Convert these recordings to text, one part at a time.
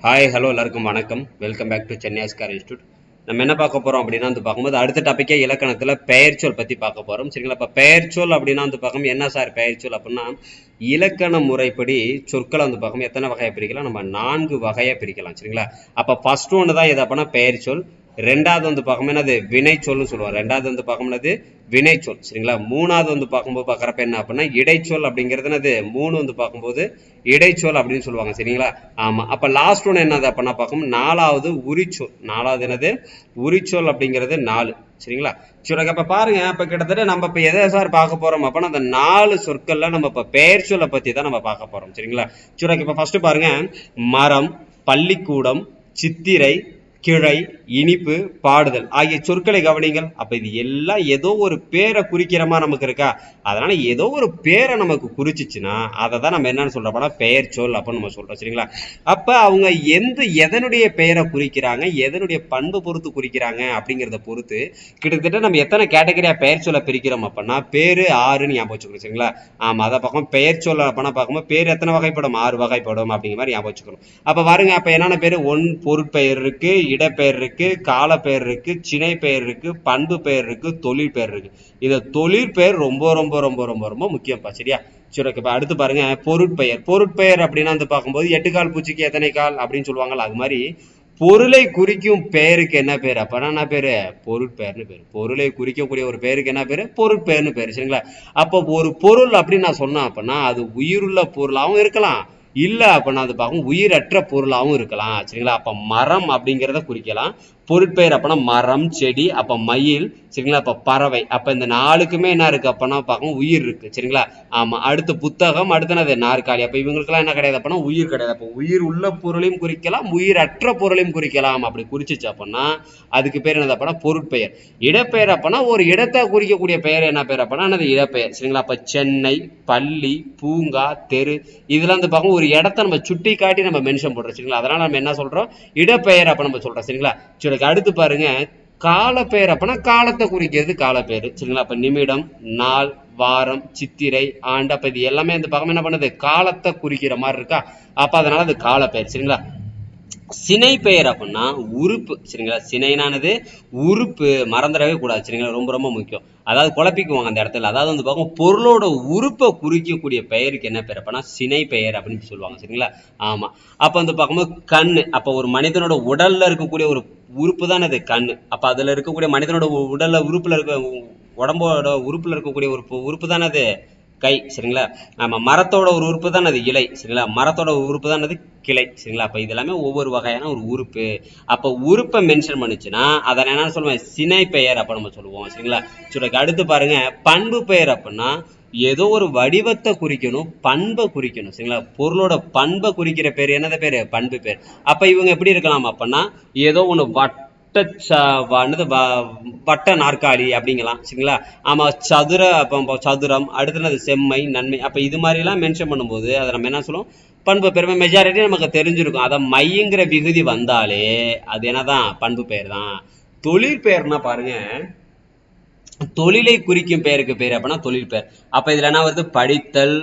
Hi hello எல்லாருக்கும் வணக்கம். Welcome back to Chennai Oscar institute. நம்ம என்ன பார்க்க போகிறோம் அப்படின்னா பார்க்கும்போது அடுத்த டாப்பிக்கே இலக்கணத்தில் பெயர்ச்சொல் பற்றி பார்க்க போகிறோம். சரிங்களா? இப்போ பெயர்ச்சொல் அப்படின்னா பார்க்கும் என்ன சார் பெயர்ச்சொல் அப்படின்னா இலக்கண முறைப்படி சொற்களை பார்க்கும் எத்தனை வகையை பிரிக்கலாம்? நம்ம 4 வகையாக பிரிக்கலாம். சரிங்களா? அப்போ ஃபர்ஸ்ட் ஒன்று தான் எது அப்படின்னா பெயர்ச்சொல். ரெண்டாவது பார்க்கும் என்னது வினைச்சொல்னு சொல்லுவோம். ரெண்டாவது பார்க்கும்போது வினைச்சொல். சரிங்களா? மூணாவது பார்க்கும்போது பார்க்குறப்ப என்ன அப்படின்னா இடைச்சொல் அப்படிங்கிறது என்னது 3 பார்க்கும்போது இடைச்சொல் அப்படின்னு சொல்லுவாங்க. சரிங்களா? ஆமா. அப்ப லாஸ்ட் ஒன்று என்னது அப்படின்னா பார்க்கும் 4வது உரிச்சொல். 4வது என்னது உரிச்சொல் அப்படிங்கிறது 4. சரிங்களா? சரி, அப்ப பாருங்க. இப்ப கிட்டத்தட்ட நம்ம இப்ப எதை சார் பார்க்க போறோம் அப்படின்னா அந்த 4 சொற்கள்ல நம்ம இப்ப பெயர் சொல்லை பத்தி தான் நம்ம பார்க்க போறோம். சரிங்களா? சரி, இப்ப ஃபர்ஸ்ட் பாருங்க. மரம், பள்ளிக்கூடம், சித்திரை, கிளை, இனிப்பு, பாடுதல் ஆகிய சொற்களை கவனிங்கள். அப்ப இது எல்லாம் ஏதோ ஒரு பேரை குறிக்கிற மாதிரி நமக்கு இருக்கா? அதனால ஏதோ ஒரு பேரை நமக்கு குறிச்சிச்சுன்னா அதை தான் நம்ம என்னன்னு சொல்றோம்னா பெயர் சொல் அப்படின்னு நம்ம சொல்றோம். சரிங்களா? அப்ப அவங்க எதனுடைய பெயரை குறிக்கிறாங்க, எதனுடைய பண்பு பொறுத்து குறிக்கிறாங்க அப்படிங்கிறத பொறுத்து கிட்டத்தட்ட நம்ம எத்தனை கேட்டகரியா பெயர் சொல்ல பிரிக்கிறோம் அப்படின்னா பேரு 6ன்னு ஞாபகம் வச்சுக்கணும். சரிங்களா? ஆமா, அதை பார்க்கும் பெயர் சொல் அப்படின்னா பார்க்கும்போது பேர் எத்தனை வகைப்படும்? 6 வகைப்படும் அப்படிங்கிற மாதிரி ஞாபகம் வச்சுக்கணும். அப்ப பாருங்க, அப்ப என்னென்ன பேரு? பொருட்பெயர் இருக்கு, இடப்பெயர் இருக்கு, காலப்பெயர் இருக்கு, சினை பெயர் இருக்கு, பண்பு பெயர் இருக்கு, தொழில் பெயர் இருக்கு. இந்த தொழில் பெயர் ரொம்ப ரொம்ப ரொம்ப ரொம்ப ரொம்ப முக்கியம்ப்பா. சரியா? சரி, இப்ப அடுத்து பாருங்க பொருட்பெயர். பொருட்பெயர் அப்படின்னா பார்க்கும்போது 8 கால் பூச்சிக்கு எத்தனை கால் அப்படின்னு சொல்லுவாங்கல்ல, அது மாதிரி பொருளை குறிக்கும் பெயருக்கு என்ன பேர் அப்பனா என்ன பேரு? பொருட்பெயர்னு பேரு. பொருளை குறிக்கக்கூடிய ஒரு பெயருக்கு என்ன பேரு? பொருட்பெயர்னு பேரு. சரிங்களா? அப்போ ஒரு பொருள் அப்படின்னு நான் சொன்னேன் அப்படின்னா அது உயிருள்ள பொருளாகவும் இருக்கலாம், இல்ல அப்படின்னா அது பார்க்கும் உயிரற்ற பொருளாகவும் இருக்கலாம். சரிங்களா? அப்ப மரம் அப்படிங்கிறத குறிக்கலாம். பொருட்பெயர் அப்படின்னா மரம், செடி, அப்ப மயில். சரிங்களா? அப்ப பறவை. அப்ப இந்த 4க்குமே என்ன இருக்கு அப்படின்னா பார்க்கும் உயிர் இருக்கு. சரிங்களா? ஆமா. அடுத்து புத்தகம், அடுத்தது நாற்காலி. அப்ப இவங்களுக்கெல்லாம் என்ன கிடையாது அப்படின்னா உயிர் கிடையாது. அப்ப உயிர் உள்ள பொருளையும் குறிக்கலாம், உயிரற்ற பொருளையும் குறிக்கலாம். அப்படி குறிச்சிச்சு அப்படின்னா அதுக்கு பேர் என்னது அப்படின்னா பொருட்பெயர். இடப்பெயர் அப்படின்னா ஒரு இடத்தை குறிக்கக்கூடிய பெயர் என்ன பெயர் அப்படின்னா என்னது இடப்பெயர். சரிங்களா? அப்ப சென்னை, பள்ளி, பூங்கா, தெரு, இதெல்லாம் பார்க்கும் ஒரு இடத்த நம்ம சுட்டி காட்டி நம்ம மென்ஷன் பண்றோம். சரிங்களா? அதனால நம்ம என்ன சொல்றோம்? இடப்பெயர் அப்ப நம்ம சொல்றோம். சரிங்களா? சரி, அடுத்து பாருங்க. காலப்பெயர் அப்படின்னா காலத்தை குறிக்கிறது காலப்பெயர். சரிங்களா? அப்ப நிமிடம், நாள், வாரம், சித்திரை, ஆண்டு, அப்ப இது எல்லாமே பார்க்கும் என்ன பண்ணுது? காலத்தை குறிக்கிற மாதிரி இருக்கா? அப்ப அதனால அது காலப்பெயர். சரிங்களா? சினை பெயர் அப்படின்னா உறுப்பு. சரிங்களா? சினைனானது உறுப்பு, மறந்துடவே கூடாது. சரிங்களா? ரொம்ப ரொம்ப முக்கியம். அதாவது குழப்பிக்குவாங்க அந்த இடத்துல. அதாவது பார்க்கும் பொருளோட உறுப்பை குறிக்கக்கூடிய பெயருக்கு என்ன பெயர் அப்படின்னா சினை பெயர் அப்படின்னு சொல்லுவாங்க. சரிங்களா? ஆமா. அப்ப பார்க்கும்போது கண்ணு. அப்ப ஒரு மனிதனோட உடல்ல இருக்கக்கூடிய ஒரு உறுப்பு தான் அது கண்ணு. அப்ப அதுல இருக்கக்கூடிய மனிதனோட உடல்ல உறுப்புல இருக்க உடம்போட உறுப்புல இருக்கக்கூடிய ஒரு உறுப்பு தானே அது கை. சரிங்களா? ஆமா. மரத்தோட ஒரு உறுப்பு தான் அது இலை. சரிங்களா? மரத்தோட உறுப்பு தான் அது கிளை. சரிங்களா? அப்ப இது எல்லாமே ஒவ்வொரு வகையான ஒரு உறுப்பு. அப்ப உறுப்பை மென்ஷன் பண்ணுச்சுன்னா அதை என்ன சொல்லுவேன்? சினை பெயர் அப்ப நம்ம சொல்லுவோம். சரிங்களா? சரி, அடுத்து பாருங்க. பண்பு பெயர் அப்படின்னா ஏதோ ஒரு வடிவத்தை குறிக்கணும், பண்பை குறிக்கணும். சரிங்களா? பொருளோட பண்பை குறிக்கிற பேர் என்னது பேரு? பண்பு பேர். அப்ப இவங்க எப்படி இருக்கலாம் அப்படின்னா ஏதோ ஒண்ணு வட்ட நாற்காலி அப்படிங்கலாம். சரிங்களா? ஆமா. சதுரம், அடுத்தது செம்மை, நன்மை. அப்ப இது மாதிரி எல்லாம் மென்ஷன் பண்ணும்போது அதை நம்ம என்ன சொல்லுவோம்? பண்பு பெயர். மெஜாரிட்டி நமக்கு தெரிஞ்சிருக்கும். அதை மையங்கிற விகுதி வந்தாலே அது என்னதான்? பண்பு பெயர் தான். தொழில் பெயர்னா பாருங்க, தொழிலை குறிக்கும் பெயருக்கு பேர் அப்படின்னா தொழில் பெயர். அப்ப இதுல என்ன வருது? படித்தல்,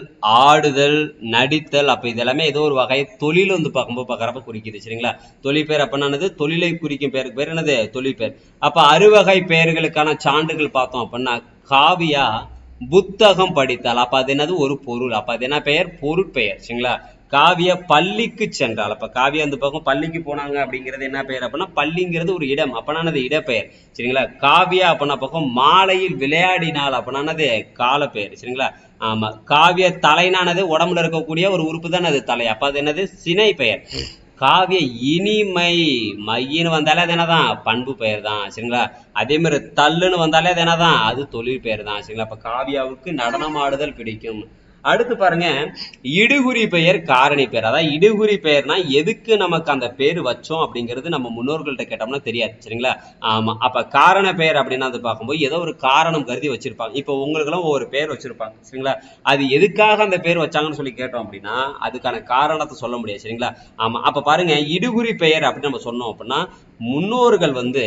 ஆடுதல், நடித்தல். அப்ப இது எல்லாமே ஏதோ ஒரு வகை தொழில் பார்க்கும்போது பார்க்கறப்ப குறிக்குது. சரிங்களா? தொழில் பெயர் அப்படின்னா தொழிலை குறிக்கும் பெயருக்கு பேர் என்னது? தொழில் பெயர். அப்ப அறுவகை பெயர்களுக்கான சான்றுகள் பார்த்தோம் அப்படின்னா காவியா புத்தகம் படித்தால். அப்ப அது என்னது? ஒரு பொருள். அப்ப அது என்ன பெயர்? பொருட்பெயர். சரிங்களா? காவிய பள்ளிக்கு சென்றால். அப்ப காவியா பக்கம் பள்ளிக்கு போனாங்க அப்படிங்கிறது என்ன பெயர் அப்படின்னா பள்ளிங்கிறது ஒரு இடம். அப்பனா அது இடப்பெயர். சரிங்களா? காவியா அப்படின்னா பக்கம் மாலையில் விளையாடினால் அப்படின்னா கால பெயர். சரிங்களா? ஆமா. காவிய தலைனானது உடம்புல இருக்கக்கூடிய ஒரு உறுப்பு தான் அது தலை. அப்ப அது என்னது? சினை பெயர். காவிய இனிமை, மையின்னு வந்தாலே அது என்னதான்? பண்பு பெயர் தான். சரிங்களா? அதே மாதிரி தள்ளுன்னு வந்தாலே அது என்னதான்? அது தொழில் பெயர் தான். சரிங்களா? அப்ப காவியாவுக்கு நடனம் ஆடுதல் பிடிக்கும். அடுத்து பாருங்க. இடுகுறி பெயர், காரணி பெயர். அதாவது இடுகுறி பெயர்னா எதுக்கு நமக்கு அந்த பேர் வச்சோம் அப்படிங்கிறது நம்ம முன்னோர்கள்ட்ட கேட்டோம்னா தெரியாது. சரிங்களா? ஆமா. அப்ப காரண பெயர் அப்படின்னா பார்க்கும்போது ஏதோ ஒரு காரணம் கருதி வச்சிருப்பாங்க. இப்போ உங்களுக்கெல்லாம் ஒவ்வொரு பேர் வச்சிருப்பாங்க. சரிங்களா? அது எதுக்காக அந்த பேர் வச்சாங்கன்னு சொல்லி கேட்டோம் அப்படின்னா அதுக்கான காரணத்தை சொல்ல முடியாது. சரிங்களா? ஆமா. அப்ப பாருங்க, இடுகுறி பெயர் அப்படின்னு நம்ம சொன்னோம் அப்படின்னா முன்னோர்கள் வந்து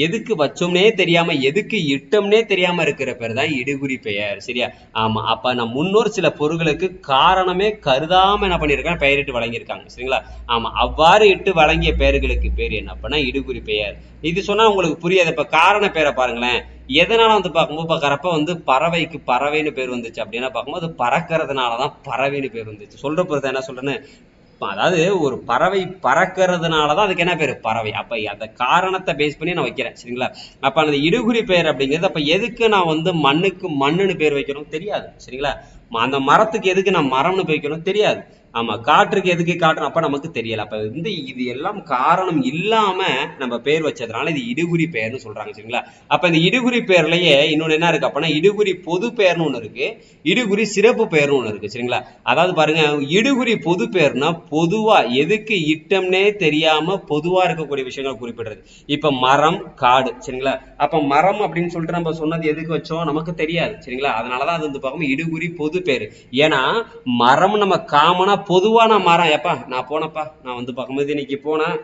எதுக்கு வச்சோம்னே தெரியாம எதுக்கு இட்டோம்னே தெரியாம இருக்கிற பேர் தான் இடுகுறி பெயர். சரியா? ஆமா. அப்ப நம்ம முன்னோர் சில பொருட்களுக்கு காரணமே கருதாம என்ன பண்ணிருக்காங்க, பெயரிட்டு வழங்கியிருக்காங்க. சரிங்களா? ஆமா. அவ்வாறு இட்டு வழங்கிய பெயர்களுக்கு பேர் என்ன அப்படின்னா இடுகுறி பெயர். இது சொன்னா உங்களுக்கு புரியாது. இப்ப காரண பேரை பாருங்களேன். எதனால வந்து பார்க்கும்போது பார்க்கறப்ப வந்து பறவைக்கு பறவைன்னு பேர் வந்துச்சு அப்படின்னா பார்க்கும்போது பறக்கிறதுனாலதான் பறவைன்னு பேர் வந்துச்சு. சொல்ற பொறுத்த என்ன சொல்றேன்னு, அதாவது ஒரு பறவை பறக்கிறதுனாலதான் அதுக்கு என்ன பேரு, பறவை. அப்ப அந்த காரணத்தை பேஸ் பண்ணி நான் வைக்கிறேன். சரிங்களா? அப்ப அந்த இடுகுறி பெயர் அப்படிங்கிறது அப்ப எதுக்கு நான் வந்து மண்ணுக்கு மண்ணுன்னு பேர் வைக்கணும் தெரியாது. சரிங்களா? அந்த மரத்துக்கு எதுக்கு நான் மரம்னு பேர் வைக்கணும் தெரியாது. ஆமா. காற்றுக்கு எதுக்கு காற்று அப்ப நமக்கு தெரியல. அப்ப வந்து இது எல்லாம் காரணம் இல்லாம நம்ம பேர் வச்சதுனால இது இடுகுறி பெயர்னு சொல்றாங்க. சரிங்களா? அப்ப இந்த இடுகுறி பெயர்லயே இன்னொன்னு என்ன இருக்கு அப்படின்னா இடுகுறி பொது பெயர்னு ஒண்ணு இருக்கு, இடுகுறி சிறப்பு பெயர்னு ஒண்ணு இருக்கு. சரிங்களா? அதாவது பாருங்க, இடுகுறி பொது பெயர்னா பொதுவா எதுக்கு இட்டம்னே தெரியாம பொதுவா இருக்கக்கூடிய விஷயங்கள் குறிப்பிடுறது. இப்ப மரம், காடு. சரிங்களா? அப்ப மரம் அப்படின்னு சொல்லிட்டு நம்ம சொன்னது எதுக்கு வச்சோம் நமக்கு தெரியாது. சரிங்களா? அதனாலதான் அது வந்து பார்க்கும்போது இடுகுறி பொது பேர். ஏன்னா மரம் நம்ம காமனா பொதுவான மரம். எப்பா நான் போனப்பா, நான் வந்து பார்க்கும்போது இன்னைக்கு போனேன்,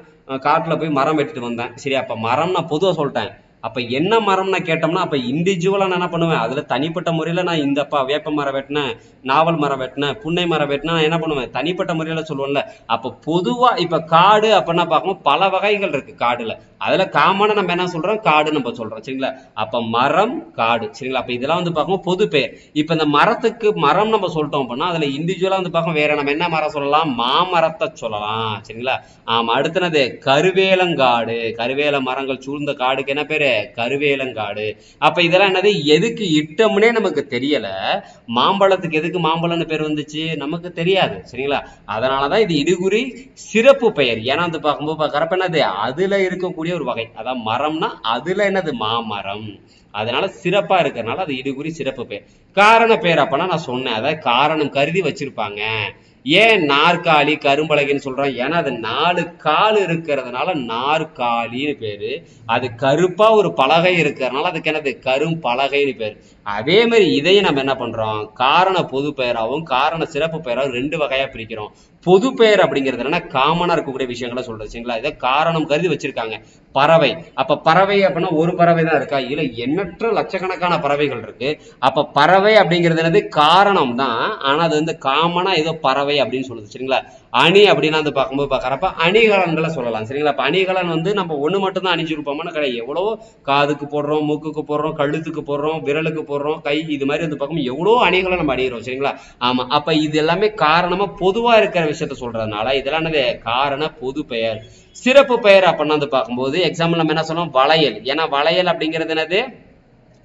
காட்டுல போய் மரம் வெட்டிட்டு வந்தேன். சரி, அப்ப மரம் நான் பொதுவா சொல்லிட்டேன். அப்ப என்ன மரம்னா கேட்டோம்னா அப்ப இண்டிவிஜுவலா நான் என்ன பண்ணுவேன், அதுல தனிப்பட்ட முறையில நான் இந்தப்பா வேப்ப மரம் வெட்டினேன், நாவல் மரம் வெட்டினேன், புன்னை மரம் வெட்டினேன், நான் என்ன பண்ணுவேன் தனிப்பட்ட முறையில சொல்லுவேன்ல. அப்ப பொதுவா இப்ப காடு அப்படின்னா பார்க்கும்போது பல வகைகள் இருக்கு காடுல. அதுல காமனா நம்ம என்ன சொல்றோம், காடு நம்ம சொல்றோம். சரிங்களா? அப்ப மரம், காடு. சரிங்களா? அப்ப இதெல்லாம் வந்து பார்க்கும்போது பொது பெயர். இப்ப இந்த மரத்துக்கு மரம் நம்ம சொல்லிட்டோம் அப்படின்னா அதுல இண்டிவிஜுவலா வந்து பார்க்கும் வேற நம்ம என்ன மரம் சொல்லலாம், மாமரத்தை சொல்லலாம். சரிங்களா? ஆமா. அடுத்தது கருவேலங்காடு. கருவேல மரங்கள் சூழ்ந்த காடுக்கு என்ன பேரு, கருவேலங்காடு. அப்ப இதெல்லாம் என்னது, எதுக்கு இட்டம்னே நமக்கு தெரியல. மாம்பழத்துக்கு எதுக்கு மாம்பழம்னு பேர் வந்துச்சு நமக்கு தெரியாது. சரிங்களா? அதனாலதான் இது இடுகுறி சிறப்பு பெயர். ஏன்னா வந்து பார்க்கும்போது பார்க்கறப்ப என்னது, அதுல இருக்கக்கூடிய ஒரு வகை. அதான் மரம்னா அதுல என்னது மாமரம். அதனால சிறப்பா இருக்கிறதுனால அது இடுகுறி சிறப்பு பெயர். காரண பெயர் அப்பனா நான் சொன்னேன், அதாவது காரணம் கருதி வச்சிருப்பாங்க. ஏன் நாற்காலி கரும்பலகைன்னு சொல்றோம், ஏன்னா அது 4 கால் இருக்கிறதுனால நாற்காலின்னு பேரு. அது கருப்பா ஒரு பலகை இருக்கிறதுனால அதுக்கு என்னது கரும்பலகைன்னு பேரு. அதே மாதிரி இதையும் நம்ம என்ன பண்றோம், காரண பொது பெயராகவும் காரண சிறப்பு பெயராகவும் 2 வகையா பிரிக்கிறோம். பொது பெயர் அப்படிங்கிறது என்னன்னா காமனா இருக்கக்கூடிய விஷயங்களை சொல்றது. சரிங்களா? இதை காரணம் கருதி வச்சிருக்காங்க. பறவை. அப்ப பறவை அப்படின்னா ஒரு பறவை தான் இருக்கா, இல்ல எண்ணற்ற லட்சக்கணக்கான பறவைகள் இருக்கு. அப்ப பறவை அப்படிங்கிறது என்னது காரணம் தான், ஆனா அது வந்து காமனா ஏதோ பறவை அப்படின்னு சொல்லுது. சரிங்களா? அணி அப்படின்னா வந்து பார்க்கும்போது பார்க்கறப்ப அணிகலன்களை சொல்லலாம். சரிங்களா? அப்ப அணிகலன் வந்து நம்ம ஒண்ணு மட்டும் தான் அணிஞ்சிருப்போம்னா கிடையாது. எவ்வளவோ காதுக்கு போடுறோம், மூக்குக்கு போடுறோம், கழுத்துக்கு போடுறோம், விரலுக்கு போடுறோம், கை, இது மாதிரி வந்து பார்க்கும்போது எவ்வளவோ அணிகளை நம்ம அணிகிறோம். சரிங்களா? ஆமா. அப்ப இது எல்லாமே காரணமா பொதுவா இருக்கிற விஷயத்த சொல்றதுனால இதெல்லாம் என்னது காரண பொது பெயர். சிறப்பு பெயர் அப்படின்னு வந்து பார்க்கும்போது எக்ஸாம்பிள் நம்ம என்ன சொல்லணும், வளையல். ஏன்னா வளையல் அப்படிங்கிறது என்னது,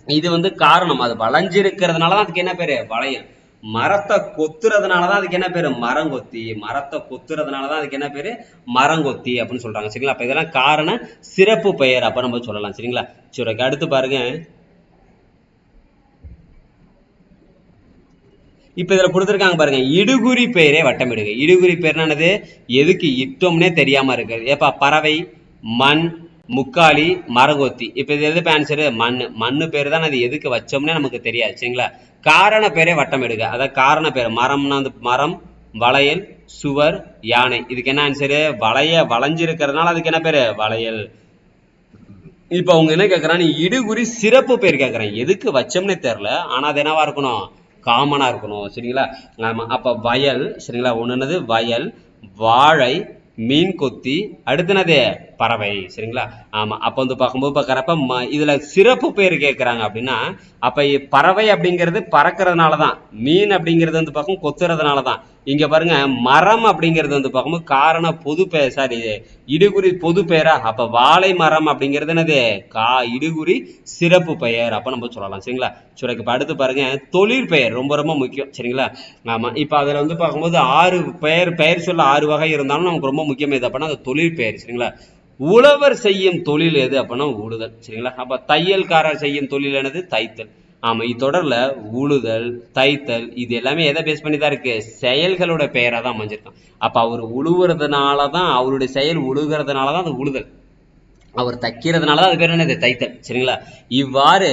இது வந்து காரணம், அது வளைஞ்சிருக்கிறதுனாலதான் அதுக்கு என்ன பேரு, வளையல். மரத்தை கொத்துறதுனாலதான் அதுக்கு என்ன பேரு, மரங்கொத்தி. மரத்தை கொத்துறதுனாலதான் அதுக்கு என்ன பேரு, மரங்கொத்தி அப்படின்னு சொல்றாங்க. சரிங்களா? அப்ப இதெல்லாம் காரண சிறப்பு பெயர் அப்ப நம்ம சொல்லலாம். சரிங்களா? சரி, அடுத்து பாருங்க. இப்ப இதுல கொடுத்திருக்காங்க பாருங்க, இடுகுறி பெயரே வட்டமிடுக. இடுகுறி பெயர்னா என்னது, எதுக்கு இட்டோம்னே தெரியாம இருக்கிறது. ஏப்பா பறவை, மண், முக்காலி, மரங்கொத்தி. இப்ப இது எது ஆன்சரு, மண்ணு. மண்ணு பேர் தான், அது எதுக்கு வச்சோம்னே நமக்கு தெரியாது. சரிங்களா? காரண பேரே வட்டமிடுக. அதாவது காரண பேர் மரம்னா அந்த மரம், வளையல், சுவர், யானை. இதுக்கு என்ன ஆன்சரு, வளைஞ்சிருக்கிறதுனால அதுக்கு என்ன பேரு, வளையல். இப்ப அவங்க என்ன கேக்குறான், நீ இடுகுறி சிறப்பு பேர் கேக்குறேன், எதுக்கு வச்சோம்னே தெரியல, ஆனா அது என்னவா இருக்கணும், காமனா இருக்கணும். சரிங்களா? ஆமா. அப்ப வயல். சரிங்களா? ஒண்ணுனது வயல், வாழை, மீன் கொத்தி, அடுத்துனது பறவை. சரிங்களா? ஆமா. அப்ப வந்து பார்க்கும்போது பார்க்கறப்ப இதுல சிறப்பு பேர் கேட்கறாங்க அப்படின்னா அப்ப பறவை அப்படிங்கிறது பறக்கிறதுனாலதான், மீன் அப்படிங்கிறது வந்து பார்க்கும் கொத்துறதுனாலதான். இங்க பாருங்க, மரம் அப்படிங்கிறது வந்து பார்க்கும்போது காரண பொது பெயர், சாரி இடுகுறி பொது பெயரா. அப்ப வாழை மரம் அப்படிங்கிறது என்னது, இடுகுறி சிறப்பு பெயர் அப்ப நம்ம சொல்லலாம். சரிங்களா? சரி, இப்ப அடுத்து பாருங்க, தொழிற்பெயர் ரொம்ப ரொம்ப முக்கியம். சரிங்களா? ஆமா. இப்ப அதுல வந்து பார்க்கும்போது 6 பெயர் சொல்ல 6 வகை இருந்தாலும் நமக்கு ரொம்ப முக்கியம் எது அப்படின்னா அது தொழிற்பெயர். சரிங்களா? உழவர் செய்யும் தொழில் எது அப்படின்னா உழுதல். சரிங்களா? அப்ப தையல்காரர் செய்யும் தொழில் என்னது, தைத்தல். ஆமா. இத்தொடர்ல உழுதல், தைத்தல், இது எல்லாமே எதை பேஸ் பண்ணி தான் இருக்கு, செயல்களோட பெயரா தான் அமைஞ்சிருக்கான். அப்ப அவர் உழுவுறதுனாலதான், அவருடைய செயல் உழுகிறதுனாலதான் அது உழுதல். அவர் தைக்கிறதுனாலதான் அது பேர் என்னது, தைத்தல். சரிங்களா? இவ்வாறு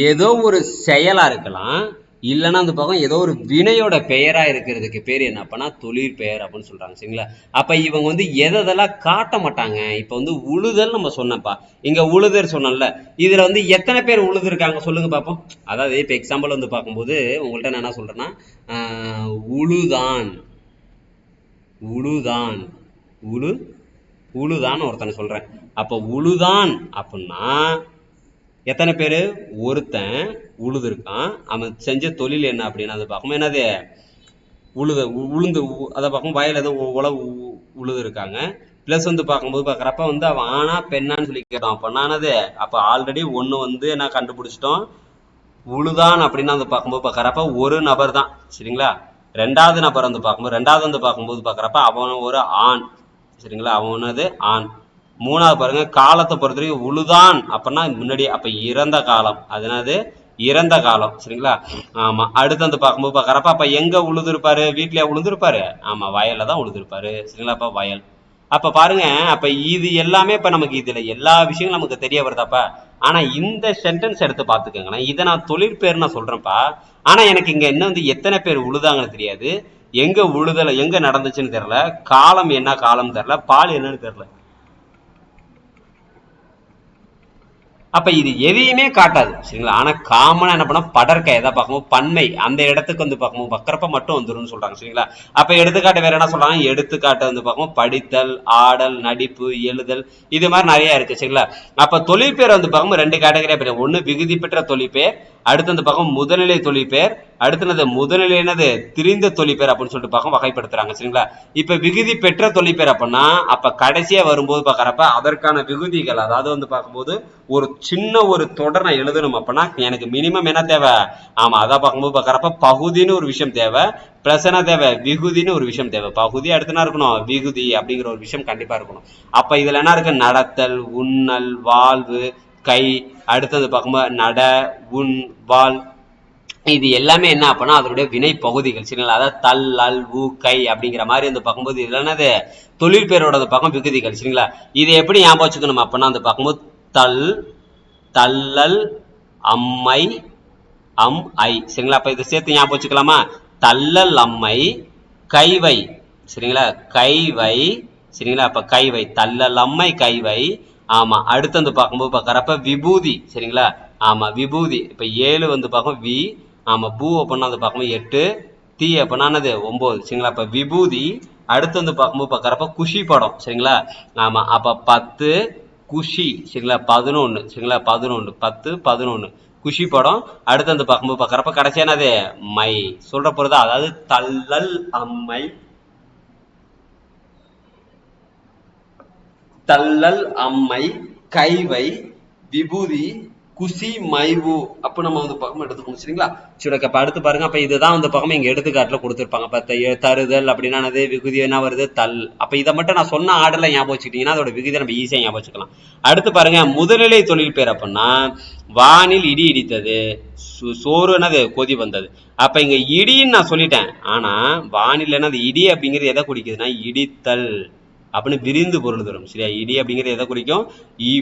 ஏதோ ஒரு செயலா இருக்கலாம், இல்லைன்னா அந்த பக்கம் ஏதோ ஒரு வினையோட பெயரா இருக்கிறதுக்கு பேர் என்ன அப்பனா தொழிற்பெயர் அப்படின்னு சொல்றாங்க. சரிங்களா? அப்ப இவங்க வந்து எதெல்லாம் காட்ட மாட்டாங்க. இப்ப வந்து உழுதல் நம்ம சொன்னப்பா, இங்க உழுதர் சொன்னோம்ல, இதுல வந்து எத்தனை பேர் உழுது இருக்காங்க சொல்லுங்க பார்ப்போம். அதாவது இப்ப எக்ஸாம்பிள் வந்து பார்க்கும்போது உங்கள்ட்ட நான் என்ன சொல்றேன்னா, உழுதான் உழுதான் உழு உழுதான் ஒருத்தனை சொல்றேன். அப்ப உழுதான் அப்படின்னா எத்தனை பேரு? ஒருத்தன் உழுது இருக்கான். அவன் செஞ்ச தொழில் என்ன அப்படின்னா அது பார்க்கும் என்னது உளுந்து அதை பார்க்கும் வயல் ஏதோ உழவு உழுது இருக்காங்க. பிளஸ் வந்து பார்க்கும்போது பார்க்குறப்ப வந்து அவன் ஆனா பெண்ணான்னு சொல்லி கேட்டான். பெண்ணானது அப்ப ஆல்ரெடி ஒன்று வந்து என்ன கண்டுபிடிச்சிட்டோம், உழுதான் அப்படின்னு வந்து பார்க்கும்போது பார்க்குறப்ப ஒரு நபர் தான். சரிங்களா? ரெண்டாவது நபர் வந்து பார்க்கும்போது பார்க்குறப்ப அவன் ஒரு ஆண். சரிங்களா? அவனது ஆண். மூணாவது பாருங்க, காலத்தை பொறுத்த வரைக்கும் உழுதான் அப்படின்னா முன்னாடி அப்ப இறந்த காலம், அதனால இறந்த காலம். சரிங்களா? ஆமா. அடுத்து வந்து பார்க்கும்போது பார்க்கறப்ப அப்ப எங்க உழுதுருப்பாரு? வீட்லயே உழுதுருப்பாரு? ஆமா, வயல்ல தான் உழுதுருப்பாரு. சரிங்களா? அப்ப வயல். அப்ப பாருங்க, அப்ப இது எல்லாமே இப்ப நமக்கு இதுல எல்லா விஷயங்களும் நமக்கு தெரிய வருதாப்பா. ஆனா இந்த சென்டென்ஸ் எடுத்து பாத்துக்கோங்களேன். இதை நான் தொழிற்பேர் நான் சொல்றேன்ப்பா. ஆனா எனக்கு இங்க என்ன வந்து எத்தனை பேர் உழுதாங்கன்னு தெரியாது, எங்க உழுதல எங்க நடந்துச்சுன்னு தெரியல, காலம் என்ன காலம் தெரியல, பால் என்னன்னு தெரியல. அப்ப இது எதையுமே காட்டாது. சரிங்களா? ஆனா காமனா என்ன பண்ணா படர்க்க எதை பார்க்கும்போது பன்மை அந்த இடத்துக்கு வந்து பார்க்கும்போது வக்கரப்ப மட்டும் வந்துரும்னு சொல்றாங்க. சரிங்களா? அப்ப எடுத்துக்காட்டு வேற என்ன சொல்றாங்க? எடுத்துக்காட்டு வந்து பார்க்கும்போது படித்தல், ஆடல், நடிப்பு, எழுதல், இது மாதிரி நிறைய இருக்கு. சரிங்களா? அப்ப தொழிற்பேர் வந்து பார்க்கும்போது ரெண்டு கேட்டகரியா பிரியும். ஒண்ணு விகுதி பெற்ற தொழிற்பேர், அடுத்து வந்து பார்க்கும் முதல்நிலை தொழிற்பேர், அடுத்து முதல்நிலை என்னது திரிந்த தொழிற்பேர் அப்படின்னு சொல்லிட்டு பார்க்கும் வகைப்படுத்துறாங்க. சரிங்களா? இப்ப விகுதி பெற்ற தொழிற்பேர் அப்படின்னா அப்ப கடைசியா வரும்போது பார்க்கறப்ப அதற்கான விகுதிகள், அதாவது வந்து பார்க்கும்போது ஒரு சின்ன ஒரு தொடர் நான் எழுதணும் அப்படின்னா எனக்கு மினிமம் என்ன தேவை? ஆமா, அதான் பார்க்கும்போது பார்க்கறப்ப பகுதின்னு ஒரு விஷயம் தேவை, பிளஸ் என்ன தேவை? விகுதின்னு ஒரு விஷயம் தேவை. பகுதி அடுத்து என்ன இருக்கணும்? விகுதி அப்படிங்கிற ஒரு விஷயம் கண்டிப்பா இருக்கணும். அப்ப இதுல என்ன இருக்கு? நடத்தல், உண்ணல், வாழ்வு, கை, அடுத்தது பார்க்கும்போது நட, உண், வாழ், இது எல்லாமே என்ன அப்படின்னா அதனுடைய வினை பகுதிகள். சரிங்களா? அதாவது தல், அல், உ, கை அப்படிங்கிற மாதிரி வந்து பார்க்கும்போது இதுல என்னது தொழிற்பேரோட பக்கம் விகுதிகள். சரிங்களா? இது எப்படி ஞாபகம் வச்சுக்கணும் அப்படின்னா அந்த பார்க்கும்போது தல், தல்லல், அம்மை, அம், ஐ. சரிங்களா? அப்ப இதை சேர்த்து ஞாபகம் வச்சுக்கலாமா? தல்லல் அம்மை, கைவை. சரிங்களா? கைவை. சரிங்களா? அப்ப கைவை, தல்லல் அம்மை, கைவை. ஆமா. அடுத்து வந்து பார்க்கும்போது பார்க்கறப்ப விபூதி. சரிங்களா? ஆமா, விபூதி. இப்ப 7 வந்து பார்க்கும் வி. ஆமா, பூ அப்படின்னா வந்து பார்க்கும்போது 8, தீ அப்படின்னானது 9. சரிங்களா? அப்ப விபூதி. அடுத்து வந்து பார்க்கும்போது பார்க்கறப்ப குஷி படம். சரிங்களா? ஆமா, அப்ப 10 குஷி. சரிங்களா? 11. சரிங்களா? 11, 10, 11 குஷி படம். அடுத்து வந்து பார்க்கும்போது பார்க்கறப்ப கடைசியானது மை சொல்ற பொறுதா, அதாவது தள்ளல் அம்மை, தள்ளல் அம்மை, கைவை, விபூதி, குசி, மைவு. அப்ப நம்ம வந்து பக்கம் எடுத்துக்கணும். சரிங்களா? சரி, அப்ப அடுத்து பாருங்க. அப்ப இதுதான் வந்து பக்கம் இங்க எடுத்துக்காட்டுல கொடுத்துருப்பாங்க. அப்ப தருதல் அப்படின்னா விகுதி என்ன வருது? தல். அப்ப இதை மட்டும் நான் சொன்ன ஆர்டர்ல ஞாபகம் வச்சுக்கிட்டீங்கன்னா அதோட விகுதியை நம்ம ஈஸியா ஞாபகம் வச்சுக்கலாம். அடுத்து பாருங்க, முதல்நிலை தொழில் பேர் அப்படின்னா வானில் இடி இடித்தது, சோறு என்னது கொதி வந்தது. அப்ப இங்க இடின்னு நான் சொல்லிட்டேன். ஆனா வானில் என்னது இடி அப்படிங்கிறது எதை குறிக்குதுன்னா இடித்தல் அப்படின்னு விரிந்து பொருள் தரும். சரியா? இடி அப்படிங்கிறது எதை குறிக்கும்?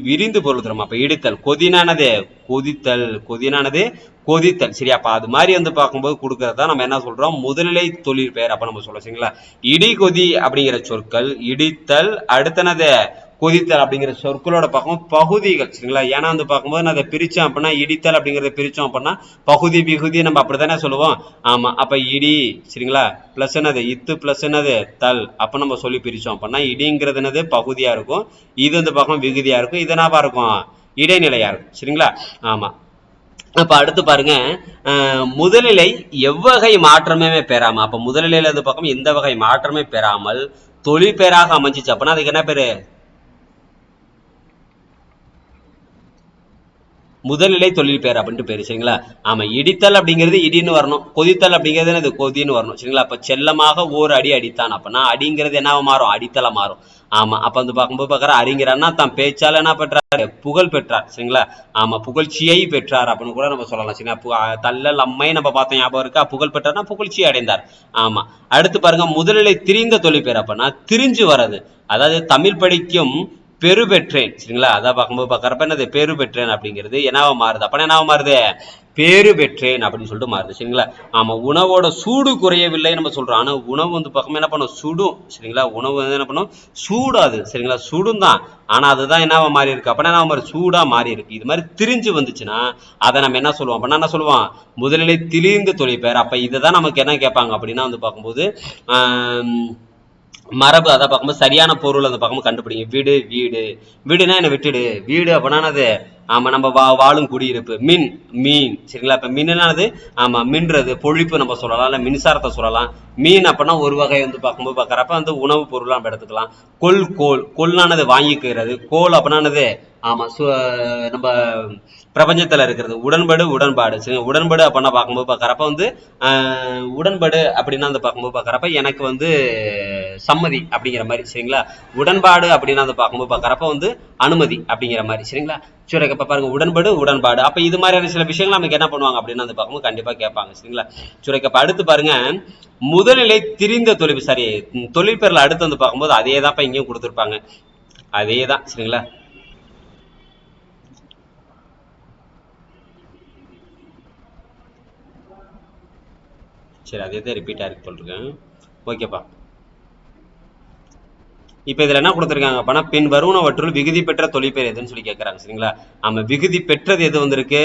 விரிந்து பொருள் தரும். அப்ப இடித்தல். கொதினானது கொதித்தல், கொதினானது கொதித்தல். சரியா? அப்ப அது மாதிரி வந்து பார்க்கும்போது கொடுக்கறதா நம்ம என்ன சொல்றோம்? முதல்நிலை தொழில் பெயர் அப்ப நம்ம சொல்றோம். சரிங்களா? இடி, கொதி அப்படிங்கிற சொற்கள், இடித்தல், அடுத்தனது கொதித்தல் அப்படிங்கிற சொற்களோட பார்க்கும் பகுதிகள். சரிங்களா? ஏன்னா வந்து பார்க்கும்போது நான் அதை பிரிச்சோம் அப்படின்னா இடித்தல் அப்படிங்கிறத பிரிச்சோம் அப்படின்னா பகுதி விகுதி நம்ம அப்படித்தானே சொல்லுவோம். ஆமா, அப்ப இடி. சரிங்களா? பிளஸ் என்னது இத்து, பிளஸ் என்னது தல். அப்ப நம்ம சொல்லி பிரிச்சோம் அப்படின்னா இடிங்கிறது என்னது பகுதியா இருக்கும், இது வந்து பார்க்கும் விகுதியா இருக்கும், இது என்னவா இருக்கும்? இடைநிலையா இருக்கும். சரிங்களா? ஆமா. அப்ப அடுத்து பாருங்க, முதல்நிலை எவ்வகை மாற்றமே பெறாம, அப்ப முதல்நிலையில இருந்து பார்க்கும் எந்த வகை மாற்றமே பெறாமல் தொழிற்பேராக அமைஞ்சிச்சு அப்படின்னா அதுக்கு என்ன பேரு? முதல்நிலை தொழில் பேர் அப்படின்ட்டு பேரு. சரிங்களா? ஆமா, இடித்தல் அப்படிங்கிறது இடின்னு வரணும், கொதித்தல் அப்படிங்கிறது அது கொதின்னு வரணும். சரிங்களா? அப்ப செல்லமாக ஓர் அடி அடித்தான் அப்படின்னா அடிங்கிறது என்னவா மாறும்? அடித்தல மாறும். ஆமா, அப்ப வந்து பார்க்கும்போது பார்க்கற அறிஞரான்னா தான் பேச்சால என்ன பெற்றாரு? புகழ் பெற்றார். சரிங்களா? ஆமா, புகழ்ச்சியை பெற்றார் அப்படின்னு கூட நம்ம சொல்லலாம். சரிங்களா? தள்ளல் அம்மை நம்ம பார்த்த ஞாபகம் இருக்கா? புகழ் பெற்றார்னா புகழ்ச்சி அடைந்தார். ஆமா. அடுத்து பாருங்க, முதல்நிலை திரிந்த தொழில் பேர் அப்படின்னா திரிஞ்சு வர்றது, அதாவது தமிழ் படிக்கும் பெரு பெற்றேன் சரிங்களா. அதான் பார்க்கும்போது பார்க்கறப்ப என்னது பெரு பெற்றேன் அப்படிங்கிறது என்னவா மாறுது, அப்ப என்னவா மாறுது பேரு பெற்றேன் அப்படின்னு சொல்லிட்டு மாறுது சரிங்களா. ஆமா, உணவோட சூடு குறையவில்லை நம்ம சொல்றோம். ஆனா உணவு வந்து பக்கம் என்ன பண்ணும் சுடும் சரிங்களா. உணவு வந்து என்ன பண்ணும் சூடாது சரிங்களா, சுடும் தான். ஆனா அதுதான் என்னவா மாறி இருக்கு, அப்ப என்ன மாதிரி சூடா மாறி இருக்கு. இது மாதிரி திரிஞ்சு வந்துச்சுன்னா அதை நம்ம என்ன சொல்லுவோம் அப்படின்னா என்ன சொல்லுவோம் முதலிலே திரிந்து தொழிற்பெயர். அப்ப இதுதான் நமக்கு என்ன கேட்பாங்க அப்படின்னா வந்து பார்க்கும்போது மரபு. அதை பார்க்கும்போது சரியான பொருள் அந்த பார்க்கும்போது கண்டுபிடிங்க. வீடு வீடு வீடுனா என்ன விட்டுடு, வீடு அப்படின்னா அது ஆமா நம்ம வாழும் குடியிருப்பு. மின் மீன் சரிங்களா. இப்ப மின்னானது ஆமா மின்றது பொழிப்பு நம்ம சொல்லலாம், இல்ல மின்சாரத்தை சொல்லலாம். மீன் அப்படின்னா ஒரு வகை வந்து பார்க்கும்போது பார்க்கறப்ப வந்து உணவு பொருள் நம்ம எடுத்துக்கலாம். கோல் கொல்லானது வாங்கிக்கிறது. கோல் அப்படின்னானது ஆமா நம்ம பிரபஞ்சத்துல இருக்கிறது. உடன்பாடு சரி. உடன்பாடு அப்படின்னா பார்க்கும்போது பார்க்கறப்ப வந்து உடன்பாடு அப்படின்னா வந்து பார்க்கும்போது பார்க்கறப்ப எனக்கு வந்து சம்மதி அப்படிங்கிற மாதிரி சரிங்களா. உடன்பாடு அப்படின்னா வந்து பார்க்கும்போது பார்க்கறப்ப வந்து அனுமதி அப்படிங்கிற மாதிரி சரிங்களா. சரி, இப்ப பாருங்க உடன்பாடு. அப்ப இது மாதிரியான சில விஷயங்கள் நமக்கு என்ன பண்ணுவாங்க அப்படின்னு வந்து பார்க்கும்போது கண்டிப்பா கேட்பாங்க சரிங்களா. சரி, இப்ப அடுத்து பாருங்க முதல்நிலை திரிந்த தொழிற்பெயர்ல அடுத்து வந்து பார்க்கும்போது அதே தான் இங்கேயும் கொடுத்துருப்பாங்க. அதே தான் சரிங்களா. சரி, அதே தான் ரிப்பீட் ஆயிருக்கு போட்டிருக்கேன். ஓகேப்பா. இப்ப இதுல என்ன கொடுத்துருக்காங்க அப்படின்னா பின் வருவனவற்றுள் விகுதி பெற்ற தொழிற்பெயர் எதுன்னு சொல்லி கேட்கறாங்க சரிங்களா. ஆமா, விகுதி பெற்றது எது வந்திருக்கு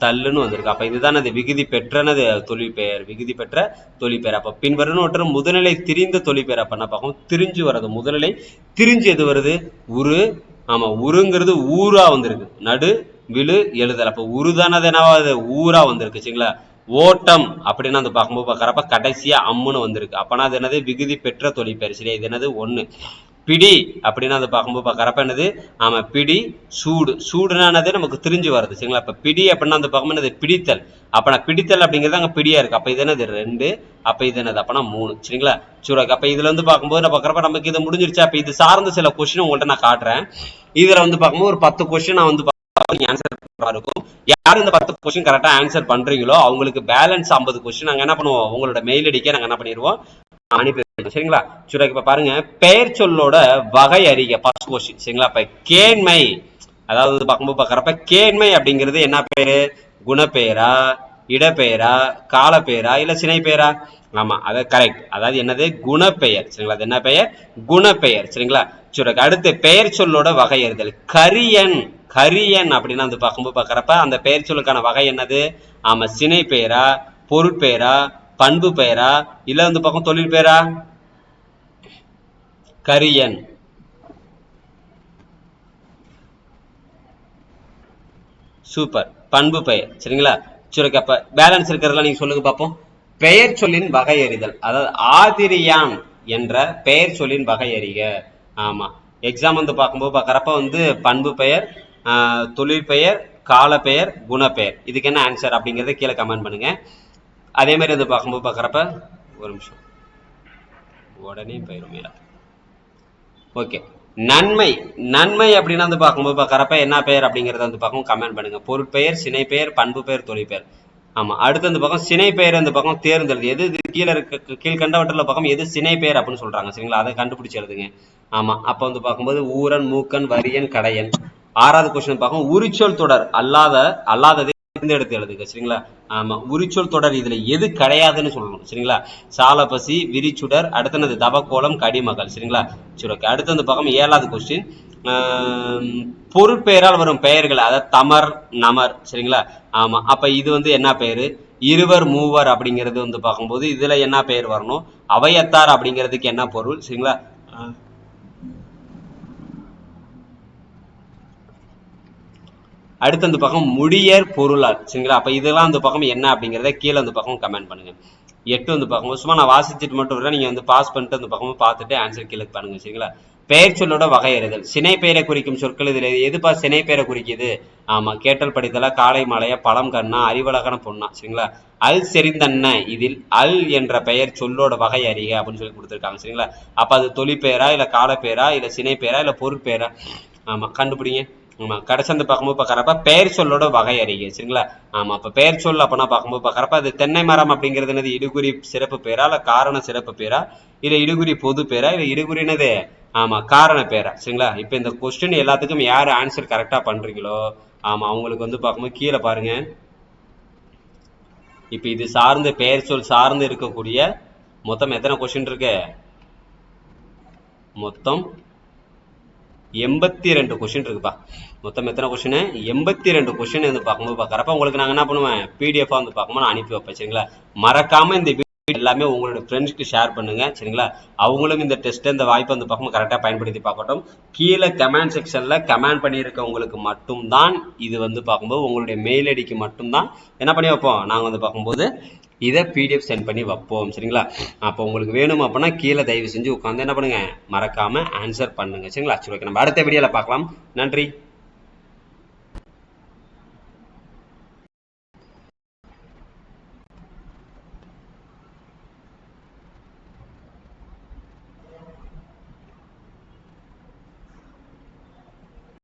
தள்ளுன்னு வந்திருக்கு. அப்ப இதுதான் அது விகுதி பெற்றனது தொழிற்பெயர், விகுதி பெற்ற தொழிற்பெயர். அப்ப பின் வருவனவற்றுள் முதுநிலை திரிந்த தொழிற்பெயர் அப்ப என்ன பார்க்கும் திரிஞ்சு வர்றது. முதுநிலை திரிஞ்சு எது வருது உரு. ஆமா, உருங்கிறது ஊரா வந்திருக்கு. நடு விழு எழுதல். அப்ப உருதானது என்னவாது ஊரா வந்திருக்கு சரிங்களா. ஓட்டம் அப்படின்னு அந்த பார்க்கும்போது பார்க்கறப்ப கடைசியா அம்முன்னு வந்திருக்கு. அப்பனா அது என்னது விகுதி பெற்ற தொழிற்பெயர் சரியா. இது என்னது ஒண்ணு. பிடி அப்படின்னு அதை பார்க்கும்போது பார்க்கறப்ப என்னது ஆமா பிடி சூடுனானது நமக்கு திரிஞ்சு வருது சரிங்களா. அப்ப பிடி அப்படின்னா அந்த பார்க்கும்போது என்னது பிடித்தல். அப்ப நான் பிடித்தல் அப்படிங்கிறது அங்க பிடியா இருக்கு. அப்ப இது என்னது 2, அப்ப இது என்னது அப்பனா 3 சரிங்களா. சூடாக்கு. அப்ப இதுல வந்து பார்க்கும்போது நான் பார்க்கறப்ப நமக்கு இது முடிஞ்சிருச்சு. அப்ப இது சார்ந்த சில கொஸ்டின் உங்கள்ட்ட நான் காட்டுறேன். இதுல வந்து பார்க்கும்போது ஒரு 10 கொஸ்டின் நான் வந்து ஆன்சர் இருக்கும். யாரும் இந்த 10 கொஸ்டின் கரெக்டா ஆன்சர் பண்றீங்களோ அவங்களுக்கு பேலன்ஸ் 50 கொஸ்டின் நாங்க என்ன பண்ணுவோம் உங்களோட மெயில் ஐடிக்கு நாங்க என்ன பண்ணிடுவோம் அனுப்பி சரிங்களா. சரி, இப்ப பாருங்க பெயர் சொல்லோட வகை அறிக ஃபர்ஸ்ட் கொஸ்டின் சரிங்களா. இப்ப கேண்மை அதாவது பார்க்கும்போது பார்க்கறப்ப கேண்மை அப்படிங்கிறது என்ன பேரு குணப்பெயரா இடப்பெயரா காலப்பெயரா இல்ல சினை பெயரா. ஆமா, அது கரெக்ட். அதாவது என்னது குணப்பெயர் சரிங்களா. அது என்ன பெயர் குணப்பெயர் சரிங்களா. சரி, அடுத்து பெயர் சொல்லோட வகை அறிதல். கரியன் அப்படின்னா வந்து பார்க்கும்போது பார்க்கறப்ப அந்த பெயர் சொல்லுக்கான வகை என்னது ஆமா சினை பெயரா பொருட்பெயரா பண்பு பெயரா இல்ல வந்து பக்கம் தொழில் பெயரா. கரியன் சூப்பர் பண்பு பெயர் சரிங்களா. சரி, அப்ப பேலன்ஸ் இருக்கிறதெல்லாம் நீங்க சொல்லுங்க பார்ப்போம். பெயர் சொல்லின் வகை அறிதல். அதாவது ஆதிரியான் என்ற பெயர் சொல்லின் வகை அறிக. ஆமா, எக்ஸாம் வந்து பார்க்கும்போது பார்க்கறப்ப வந்து பண்பு பெயர் தொழிற்பெயர் காலப்பெயர் குணப்பெயர் இதுக்கு என்ன ஆன்சர் அப்படிங்கறத கீழே கமெண்ட் பண்ணுங்க. அதே மாதிரி வந்து பார்க்கும்போது பார்க்கறப்ப ஒரு நிமிஷம் உடனே போயிடும் மேல. ஓகே, நன்மை அப்படின்னா வந்து பார்க்கும்போது பார்க்கறப்ப என்ன பெயர் அப்படிங்கறத வந்து பார்க்கும் கமெண்ட் பண்ணுங்க. பொருட்பெயர் சினை பெயர் பண்பு பெயர் தொழிற்பெயர். ஆமா, அடுத்து அந்த பக்கம் சினை பெயர் அந்த பக்கம் தேர்ந்தெழுது. எது கீழே இருக்க கீழ்கண்டவற்றில் பக்கம் எது சினை பெயர் அப்படின்னு சொல்றாங்க சரிங்களா. அதை கண்டுபிடிச்சு எழுதுங்க. ஆமா, அப்ப வந்து பார்க்கும்போது ஊரன் மூக்கன் வரியன் கடையன். 6வது கொஸ்டின் பார்க்கும் உரிச்சொல் தொடர் அல்லாததை தேர்ந்தெடுத்து எழுதுங்க சரிங்களா. ஆமா, உரிச்சொல் தொடர் இதுல எது கிடையாதுன்னு சொல்லணும் சரிங்களா. சாலப்பசி விரிச்சுடர் அடுத்தது தவக்கோலம் கடிமகள் சரிங்களா. சரி, ஓகே. அடுத்து அந்த பக்கம் 7வது கொஸ்டின் பொருட்பெயரால் வரும் பெயர்கள் அதாவது தமர் நமர் சரிங்களா. ஆமா, அப்ப இது வந்து என்ன பெயரு இருவர் மூவர் அப்படிங்கிறது வந்து பார்க்கும்போது இதுல என்ன பெயர் வரணும் அவையத்தார் அப்படிங்கிறதுக்கு என்ன பொருள் சரிங்களா. அடுத்து அந்த பக்கம் முடியர் பொருளார் சரிங்களா. அப்ப இதெல்லாம் அந்த பக்கம் என்ன அப்படிங்கிறத கீழே அந்த பக்கம் கமெண்ட் பண்ணுங்க. 8 வந்து பார்க்கும்போது சும்மா நான் வாசிச்சுட்டு மட்டும் வரேன். நீங்க வந்து பாஸ் பண்ணிட்டு அந்த பக்கமும் பார்த்துட்டு ஆன்சர் கீழே பண்ணுங்க சரிங்களா. பெயர் சொல்லோட வகை அறிதல். சினை பெயரை குறிக்கும் சொற்கள் இதுல எதுப்பா சினை பெயரை குறிக்குது ஆமா கேட்டல் படித்தலா காலை மாலையா பழம் கண்ணா அறிவழகான பொண்ணா சரிங்களா. அல் செறிந்தன்ன இதில் அல் என்ற பெயர் சொல்லோட வகை அறிக அப்படின்னு சொல்லி கொடுத்துருக்காங்க சரிங்களா. அப்ப அது தொழிற்பெயரா இல்ல காலப்பெயரா இல்ல சினை பெயரா இல்ல பொருட்பெயரா. ஆமா, கண்டுபிடிங்க. ஆமா, கடைசி வந்து பார்க்கும்போது பார்க்கறப்ப பெயர் சொல்லோட வகை அறிக சரிங்களா. ஆமா, அப்ப பெயர் சொல் அப்பனா பார்க்கும்போது பார்க்கறப்ப அது தென்னை மரம் அப்படிங்கிறது என்னது இடுகுறி சிறப்பு பேரா இல்ல காரண சிறப்பு பேரா இல்ல இடுகுறி பொது பேரா இல்ல இடுகுறி என்னது ஆமா காரண பேரா சரிங்களா. இப்போ இந்த கொஸ்டின் எல்லாத்துக்கும் யார் ஆன்சர் கரெக்டா பண்றீங்களோ ஆமா அவங்களுக்கு வந்து பார்க்கும்போது கீழே பாருங்க. இப்போ இது சார்ந்து பெயர் சொல் சார்ந்து இருக்கக்கூடிய மொத்தம் எத்தனை கொஸ்டின் இருக்கு? மொத்தம் 82 கொஸ்டின் இருக்குப்பா. மொத்தம் எத்தனை கொஸ்டின்? 82 கொஸ்டின் வந்து பார்க்கும்போது பார்க்குறப்ப உங்களுக்கு நாங்கள் என்ன பண்ணுவேன், பிடிஎஃபாக வந்து பார்க்கும்போது நான் அனுப்பி வைப்பேன் சரிங்களா. மறக்காம இந்த வீடியோ எல்லாமே உங்களோட ஃப்ரெண்ட்ஸ்க்கு ஷேர் பண்ணுங்க சரிங்களா. அவங்களும் இந்த டெஸ்ட் இந்த வாய்ப்பை வந்து பார்க்கும்போது கரெக்டாக பயன்படுத்தி பார்க்கட்டும். கீழே கமெண்ட் செக்ஷன்ல கமெண்ட் பண்ணியிருக்கவங்களுக்கு மட்டும்தான் இது வந்து பார்க்கும்போது உங்களுடைய மெயில் ஐடிக்கு மட்டும்தான் என்ன பண்ணி வைப்போம், நாங்கள் வந்து பார்க்கும்போது இதை பிடிஎஃப் சென்ட் பண்ணி வைப்போம் சரிங்களா. அப்போ உங்களுக்கு வேணும் அப்படின்னா கீழே தயவு செஞ்சு உட்காந்து என்ன பண்ணுங்க, மறக்காம ஆன்சர் பண்ணுங்க சரிங்களா. சரி ஓகே, நம்ம அடுத்த வீடியோல பார்க்கலாம். நன்றி.